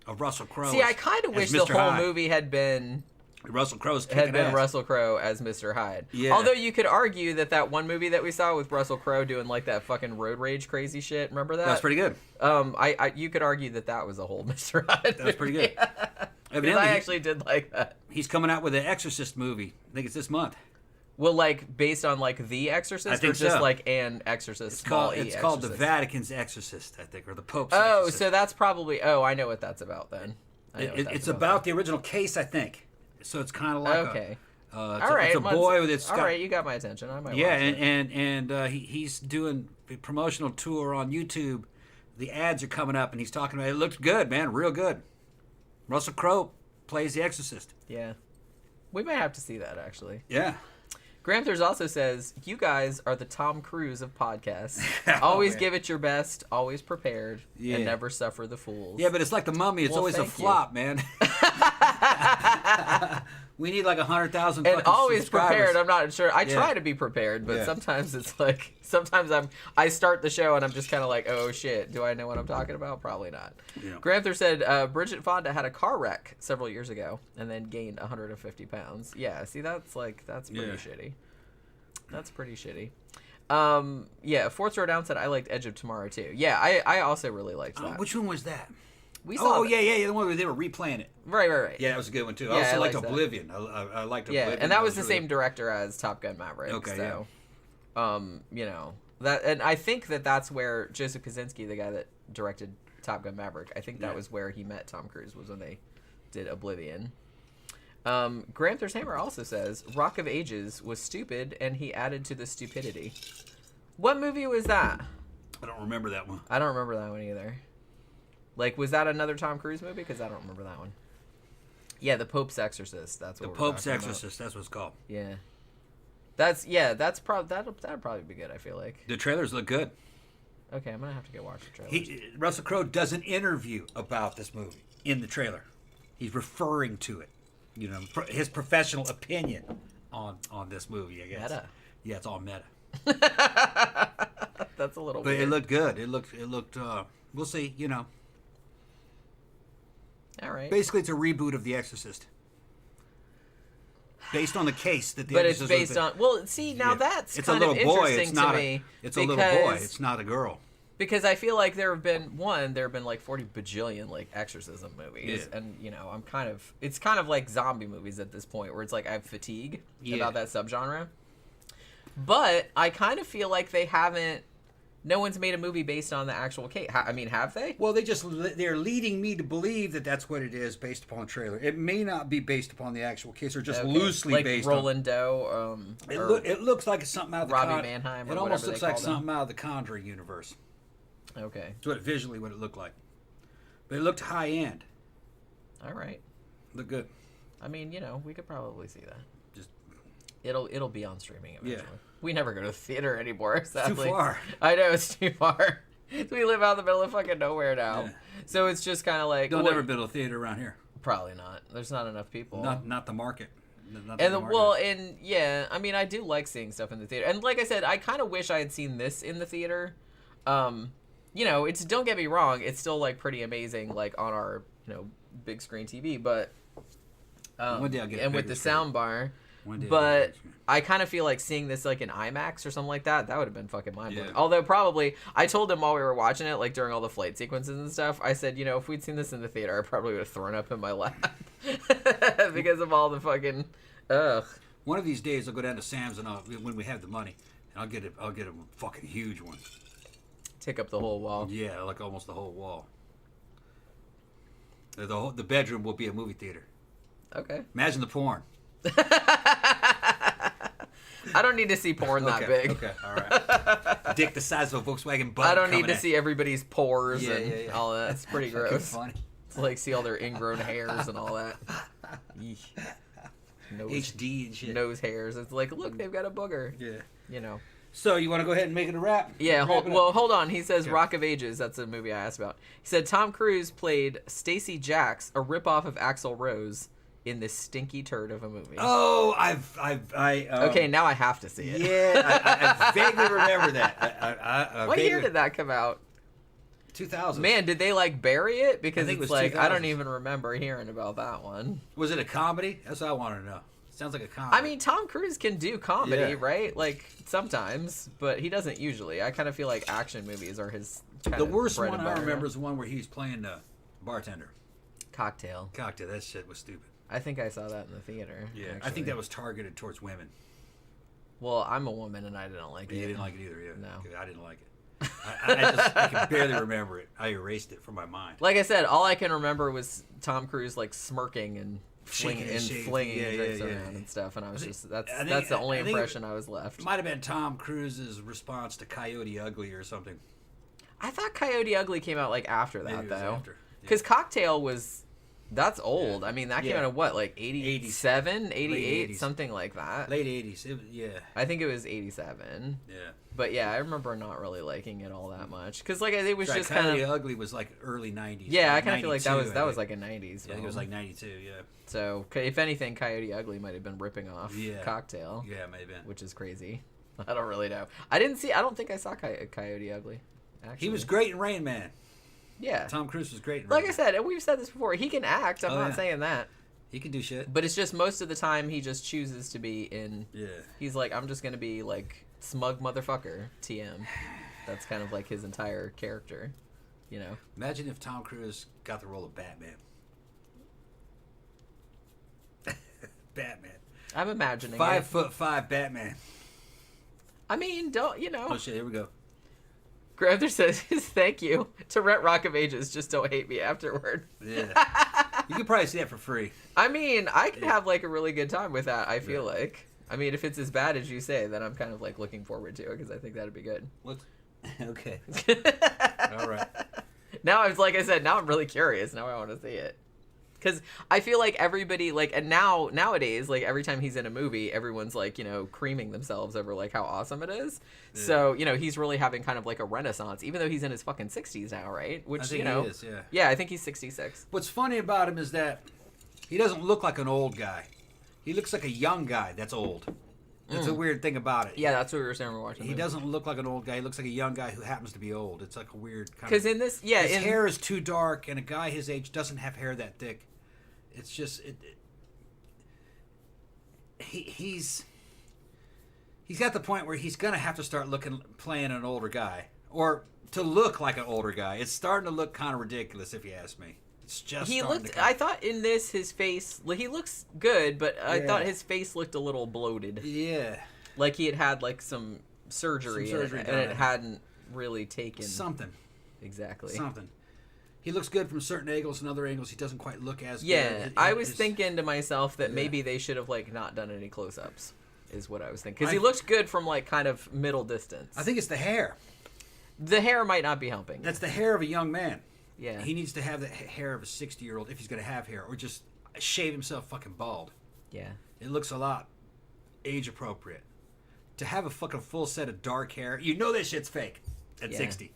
of Russell Crowe. See, I kind of wish the whole movie had been... Russell Crowe's Russell Crowe as Mr. Hyde. Yeah. Although you could argue that one movie that we saw with Russell Crowe doing that fucking road rage crazy shit. Remember that? That's pretty good. You could argue that was a whole Mr. Hyde. That was pretty good. Evidently, I actually did like that. He's coming out with an Exorcist movie. I think it's this month. Well, based on The Exorcist, I think or just so. An Exorcist. It's called the Vatican's Exorcist, I think, or the Pope's. Oh, Exorcist. so that's probably. Oh, I know what that's about then. It's about the original case, I think. So it's kind of like okay. All right, it's a boy with his. All right, you got my attention. I might. Yeah, watch and he's doing a promotional tour on YouTube. The ads are coming up, and he's talking about it. It looks good, man, real good. Russell Crowe plays the Exorcist. Yeah, we might have to see that actually. Yeah. Gramthars also says, you guys are the Tom Cruise of podcasts. Always give it your best, always prepared, and never suffer the fools. Yeah, but it's like The Mummy. It's always a flop, man. We need 100,000 and always subscribers. Prepared. I'm not sure. I try to be prepared, but sometimes it's I start the show and I'm just kind of oh shit, do I know what I'm talking about? Probably not. Yeah. Gramthar said Bridget Fonda had a car wreck several years ago and then gained 150 pounds. Yeah, see that's pretty shitty. That's pretty shitty. Fourth Row Down said I liked Edge of Tomorrow too. Yeah, I also really liked that. Which one was that? We saw the one where they were replaying it. Right. Yeah, that was a good one too. I also liked Oblivion. I liked Oblivion. Yeah, and that was the same director as Top Gun Maverick. Okay, so, that, and I think that's where Joseph Kosinski, the guy that directed Top Gun Maverick, I think that was where he met Tom Cruise, was when they did Oblivion. Gramthars Hammer also says Rock of Ages was stupid, and he added to the stupidity. What movie was that? I don't remember that one. I don't remember that one either. Was that another Tom Cruise movie? Because I don't remember that one. Yeah, The Pope's Exorcist. That's what. The Pope's Exorcist. That's what it's called. Yeah. That'll probably be good. I feel like the trailers look good. Okay, I'm gonna have to go watch the trailer. Russell Crowe does an interview about this movie in the trailer. He's referring to it. His professional opinion on this movie. I guess. Meta. Yeah, it's all meta. That's a little. But weird. It looked good. It looked. We'll see. All right. Basically, it's a reboot of The Exorcist. Based on the case that the But Exorcist it's based on... Well, see, now that's kind of interesting to me. It's a little boy. It's not a girl. Because I feel like there have been 40 bajillion exorcism movies. Yeah. And, I'm kind of... It's kind of like zombie movies at this point, where it's I have fatigue about that subgenre. But I kind of feel like they haven't No one's made a movie based on the actual case. I mean, have they? Well, they're leading me to believe that that's what it is based upon the trailer. It may not be based upon the actual case, or just loosely like based Roland on. Doe. It looks like it's something out of the Robbie Mannheim. It almost looks like something out of the Conjuring universe. Okay. That's what it looked like. But it looked high end. All right. Looked good. I mean, we could probably see that. Just it'll be on streaming eventually. Yeah. We never go to the theater anymore. Sadly. It's too far. I know, it's too far. We live out in the middle of fucking nowhere now. Yeah. So it's just kind of like... Don't ever build a theater around here. Probably not. There's not enough people. Not the market. I mean, I do like seeing stuff in the theater. And like I said, I kind of wish I had seen this in the theater. It's, don't get me wrong, it's still like pretty amazing, like on our, big screen TV, but... One day I'll get and with the sound bar... But I kind of feel like seeing this like in IMAX or something like that would have been fucking mind-blowing. Yeah. Although probably, I told him while we were watching it, like during all the flight sequences and stuff, I said, if we'd seen this in the theater, I probably would have thrown up in my lap. Because of all the fucking, ugh. One of these days I'll go down to Sam's and when we have the money, and I'll get a fucking huge one. Take up the whole wall. Yeah, like almost the whole wall. The bedroom will be a movie theater. Okay. Imagine the porn. I don't need to see porn that big. Okay, all right. Dick the size of a Volkswagen Bug. I don't need to see everybody's pores and all that. It's pretty gross. Funny. It's like see all their ingrown hairs and all that. HD and shit. Nose hairs. It's like, look, they've got a booger. Yeah. So you want to go ahead and make it a wrap? Yeah. Hold on. He says Rock of Ages. That's a movie I asked about. He said Tom Cruise played Stacey Jacks, a ripoff of Axl Rose, in this stinky turd of a movie. Oh, okay, now I have to see it. Yeah, I vaguely remember that. What year did that come out? 2000. Man, did they like bury it? Because it's like 2000s. I don't even remember hearing about that one. Was it a comedy? That's what I want to know. Sounds like a comedy. I mean, Tom Cruise can do comedy, right? Like sometimes, but he doesn't usually. I kind of feel like action movies are his. The worst one I remember is the one where he's playing the bartender. Cocktail. That shit was stupid. I think I saw that in the theater. Yeah, actually. I think that was targeted towards women. Well, I'm a woman and I didn't like it. You didn't like it either, yeah. No. I didn't like it. I can barely remember it. I erased it from my mind. Like I said, all I can remember was Tom Cruise like smirking and flinging drinks around and stuff, and I was just that's the only impression I was left. It might have been Tom Cruise's response to Coyote Ugly or something. I thought Coyote Ugly came out like after that though, because yeah. Cocktail was. That's old. Yeah. I mean, that came out in what, like 87, 88, 80s. something like that. Late 80s. Yeah. I think it was 87. Yeah. But yeah, I remember not really liking it all that much. Because like it was just kind of Ugly was like early 90s. Yeah, I kind of feel like that was like a 90s film. Yeah, it was like 92, yeah. So, if anything, Coyote Ugly might have been ripping off Cocktail. Yeah, maybe. Which is crazy. I don't really know. I don't think I saw Coyote Ugly, actually. He was great in Rain Man. Yeah. Tom Cruise was great. Like I said, and we've said this before, he can act. I'm not saying that. He can do shit. But it's just most of the time he just chooses to be in... Yeah. He's like, I'm just going to be like smug motherfucker, TM. That's kind of like his entire character, Imagine if Tom Cruise got the role of Batman. Batman. I'm imagining 5'5" Batman. I mean, don't, Oh shit, here we go. Gramthars says, thank you. To rent Rock of Ages, just don't hate me afterward. Yeah. You could probably see that for free. I mean, I could have like a really good time with that, I feel like. I mean, if it's as bad as you say, then I'm kind of like looking forward to it because I think that'd be good. Okay. All right. Now, like I said, now I'm really curious. Now I want to see it. Because I feel like everybody, like, and nowadays, like, every time he's in a movie, everyone's, like, creaming themselves over, like, how awesome it is. Yeah. So, he's really having kind of, like, a renaissance, even though he's in his fucking 60s now, right? Which, I think he is, yeah. Yeah, I think he's 66. What's funny about him is that he doesn't look like an old guy. He looks like a young guy that's old. That's a weird thing about it. Yeah, that's what we were saying when we were watching. He doesn't look like an old guy. He looks like a young guy who happens to be old. It's like a weird kind of... Because in this, yeah. His hair is too dark, and a guy his age doesn't have hair that thick. It's just he's got the point where he's gonna have to start playing an older guy, or to look like an older guy. It's starting to look kind of ridiculous, if you ask me. It's just I thought in this his face, like, he looks good, but I thought his face looked a little bloated. Yeah, like he had like some surgery and it hadn't really taken something. Exactly. Something. He looks good from certain angles, and other angles he doesn't quite look as good. Yeah, I was thinking to myself that maybe they should have like not done any close-ups, is what I was thinking. Because he looks good from like kind of middle distance. I think it's the hair. The hair might not be helping. That's the hair of a young man. Yeah. He needs to have the hair of a 60-year-old if he's going to have hair, or just shave himself fucking bald. Yeah. It looks a lot age appropriate. To have a fucking full set of dark hair, you know that shit's fake at 60.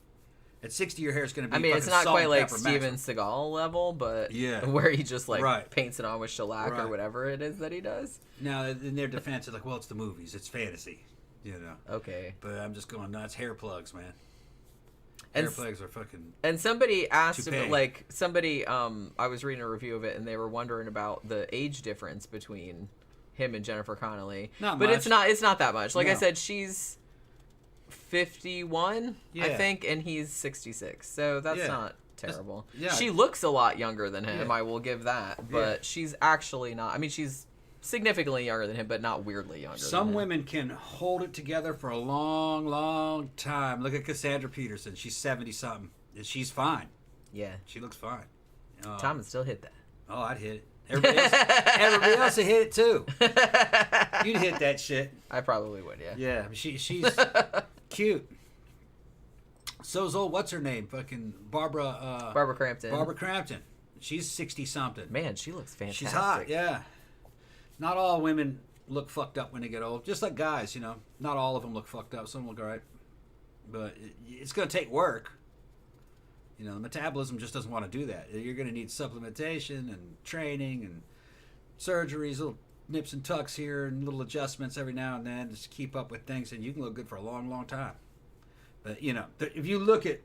At 60, your hair is going to be. I mean, it's not salt quite like pepper Steven maximum. Seagal level, but Yeah. where he just like Right. paints it on with shellac or whatever it is that he does. Now, in their defense, it's like, well, it's the movies, it's fantasy, you know. Okay. But I'm just going nuts. Hair plugs, man. And hair plugs are fucking. And somebody asked about, toupee. I was reading a review of it, and they were wondering about the age difference between him and Jennifer Connelly. Not but much. it's not that much. Like I No. said, she's 51, I Yeah. think, and he's 66. So that's Yeah. not terrible. Yeah. She looks a lot younger than him, Yeah. I will give that. But she's actually not. I mean, she's significantly younger than him, but not weirdly younger Some than him. women can hold it together for a long, long time. Look at Cassandra Peterson. She's 70-something. And she's fine. Yeah. She looks fine. Tom would still hit that. Oh, I'd hit it. Everybody else would hit it too. You'd hit that shit. I probably would, yeah. Yeah, she's cute. So's old, what's her name? Fucking Barbara Crampton. Barbara Crampton. She's 60-something. Man, she looks fantastic. She's hot, yeah. Not all women look fucked up when they get old. Just like guys, you know. Not all of them look fucked up. Some look all right. But it's going to take work. You know, the metabolism just doesn't want to do that. You're going to need supplementation and training and surgeries, little nips and tucks here and little adjustments every now and then just to keep up with things, and you can look good for a long, long time. But, you know, if you look at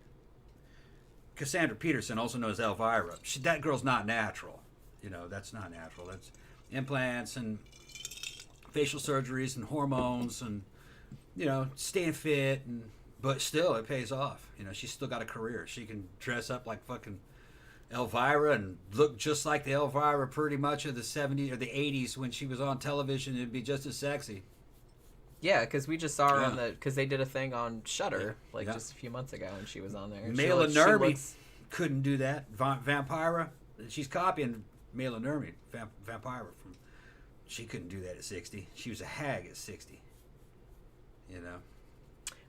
Cassandra Peterson, also known as Elvira, that girl's not natural. You know, that's not natural. That's implants and facial surgeries and hormones and, you know, staying fit and... But still, it pays off. You know, she's still got a career. She can dress up like fucking Elvira and look just like the Elvira pretty much of the 70s or the 80s when she was on television. It'd be just as sexy. Yeah, because we just saw her on because they did a thing on Shudder just a few months ago, and she was on there. Mela Nurmi couldn't do that. Vampira, she's copying Mela Nurmi, Vampira from. She couldn't do that at 60. She was a hag at 60. You know.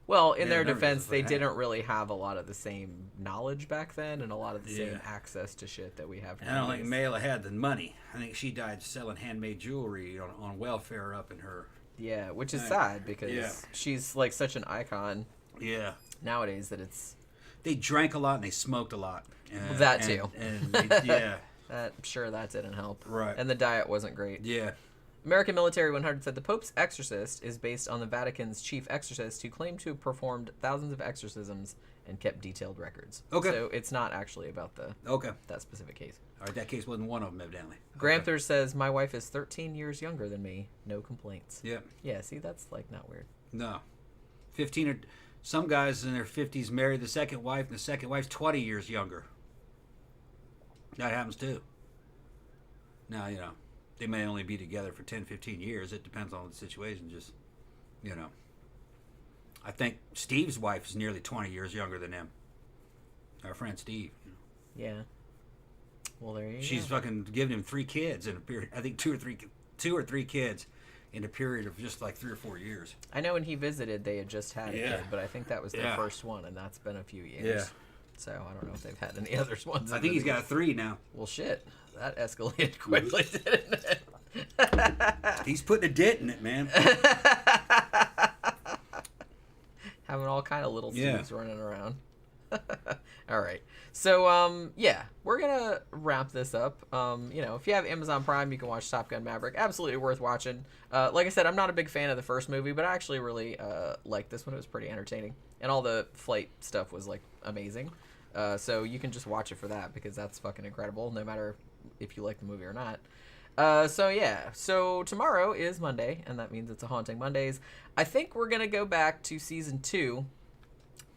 Well, in their defense, they didn't really have a lot of the same knowledge back then and a lot of the same access to shit that we have now. I don't think Mela had the money. I think she died selling handmade jewelry on welfare up in her. Yeah, which is sad because she's like such an icon. Yeah. Nowadays that it's. They drank a lot and they smoked a lot. That too. And yeah. I'm sure that didn't help. Right. And the diet wasn't great. Yeah. American Military 100 said the Pope's exorcist is based on the Vatican's chief exorcist who claimed to have performed thousands of exorcisms and kept detailed records. Okay. So it's not actually about that specific case. All right, that case wasn't one of them, evidently. Gramthars says, my wife is 13 years younger than me. No complaints. Yeah. Yeah, see, that's like not weird. No. 15 or... Some guys in their 50s marry the second wife, and the second wife's 20 years younger. That happens too. Now, you know, they may only be together for 10, 15 years. It depends on the situation. Just, you know. I think Steve's wife is nearly 20 years younger than him. Our friend Steve. Yeah. Well, there you go. She's fucking giving him 3 kids in a period. I think two or three kids in a period of just like 3 or 4 years. I know when he visited, they had just had a kid, but I think that was their first one, and that's been a few years. Yeah. So I don't know if they've had any others ones. I think he's got 3 now. Well, shit. That escalated quickly, didn't it? He's putting a dent in it, man. Having all kind of little Steves running around. All right. So, we're going to wrap this up. You know, if you have Amazon Prime, you can watch Top Gun Maverick. Absolutely worth watching. Like I said, I'm not a big fan of the first movie, but I actually really liked this one. It was pretty entertaining. And all the flight stuff was, like, amazing. So you can just watch it for that because that's fucking incredible, no matter if you like the movie or not. So tomorrow is Monday, and that means it's a Haunting Mondays. I think we're going to go back to Season 2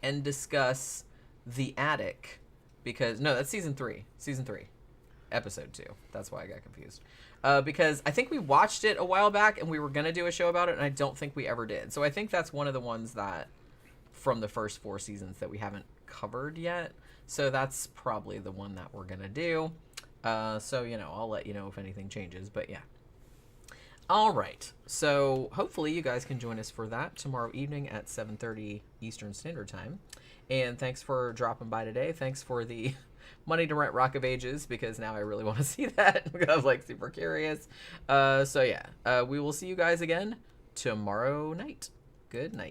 and discuss The Attic. Because, no, that's Season 3. Season 3. Episode 2. That's why I got confused. Because I think we watched it a while back, and we were going to do a show about it, and I don't think we ever did. So I think that's one of the ones that from the first 4 seasons that we haven't covered yet. So that's probably the one that we're going to do. So, you know, I'll let you know if anything changes. But yeah. All right. So hopefully you guys can join us for that tomorrow evening at 7:30 Eastern Standard Time. And thanks for dropping by today. Thanks for the money to rent Rock of Ages, because now I really want to see that because I was like super curious. So yeah, we will see you guys again tomorrow night. Good night.